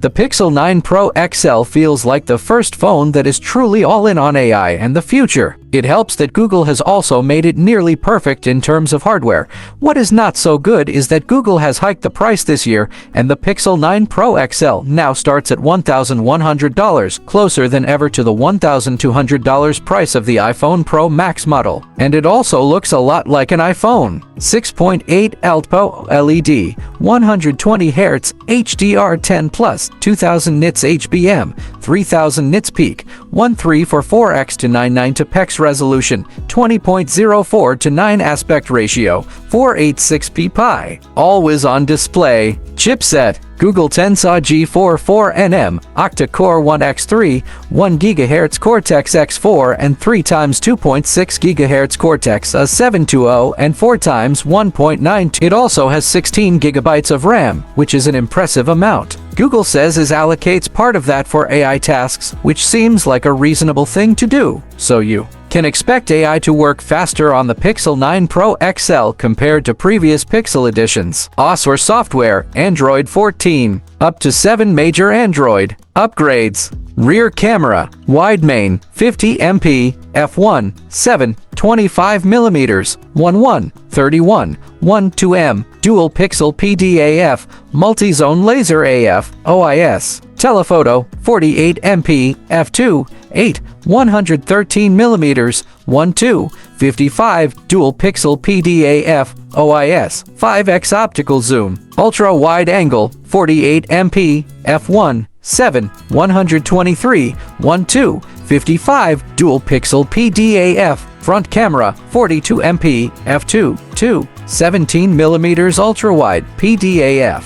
The Pixel 9 Pro XL feels like the first phone that is truly all in on AI and the future. It helps that Google has also made it nearly perfect in terms of hardware. What is not so good is that Google has hiked the price this year, and the Pixel 9 Pro XL now starts at $1,100, closer than ever to the $1,200 price of the iPhone Pro Max model. And it also looks a lot like an iPhone. 6.8 ALTPO LED, 120 Hz HDR10+, 2000 nits HBM, 3000 nits peak, 1344x to 99 to PEX resolution, 20.04 to 9 aspect ratio, 486p pi. Always on display. Chipset: Google Tensor G4 4nm, octa-core 1x3, 1 GHz Cortex-X4 and 3 x 2.6 GHz Cortex-A720 and 4 x 1.92. It also has 16 GB of RAM, which is an impressive amount. Google says it allocates part of that for AI tasks, which seems like a reasonable thing to do. So you can expect AI to work faster on the Pixel 9 Pro XL compared to previous Pixel editions. OS or software: Android 14. Up to 7 major Android upgrades. Rear camera: wide main, 50MP, f1, 7, 25mm, 1.1, 31, 1.2m, dual pixel PDAF, multi-zone laser AF, OIS. Telephoto: 48MP, f2, 8, 113mm, 1.2, 55, dual pixel PDAF, OIS. 5x optical zoom. Ultra wide angle: 48MP, f1, 7, 123, 1.2, 55, dual pixel PDAF. Front camera: 42MP, f2, 2, 17mm ultra wide PDAF.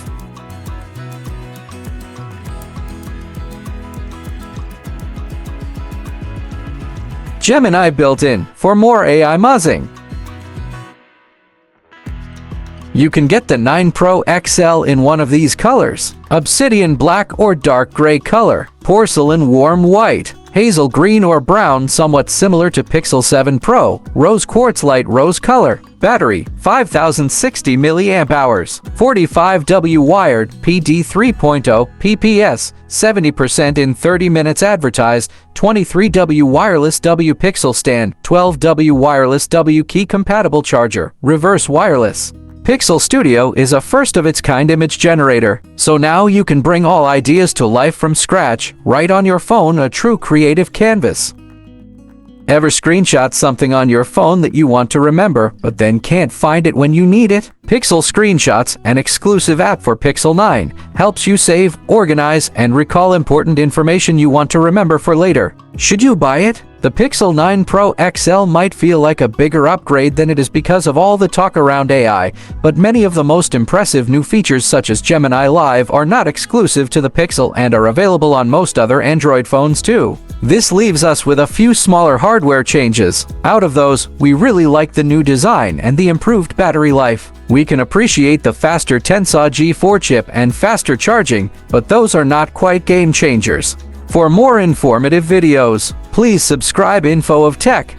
Gemini built-in for more AI muzzing. You can get the 9 Pro XL in one of these colors: obsidian black or dark gray color, porcelain warm white, hazel green or brown somewhat similar to Pixel 7 Pro, rose quartz light rose color. Battery: 5060 mAh, 45W wired, PD 3.0 PPS, 70% in 30 minutes advertised, 23W wireless W Pixel stand, 12W wireless W key compatible charger, reverse wireless. Pixel Studio is a first-of-its-kind image generator, so now you can bring all ideas to life from scratch, right on your phone, a true creative canvas. Ever screenshot something on your phone that you want to remember, but then can't find it when you need it? Pixel Screenshots, an exclusive app for Pixel 9, helps you save, organize, and recall important information you want to remember for later. Should you buy it? The Pixel 9 Pro XL might feel like a bigger upgrade than it is because of all the talk around AI, but many of the most impressive new features such as Gemini Live are not exclusive to the Pixel and are available on most other Android phones too. This leaves us with a few smaller hardware changes. Out of those, we really like the new design and the improved battery life. We can appreciate the faster Tensor G4 chip and faster charging, but those are not quite game changers. For more informative videos, please subscribe Info of Tech.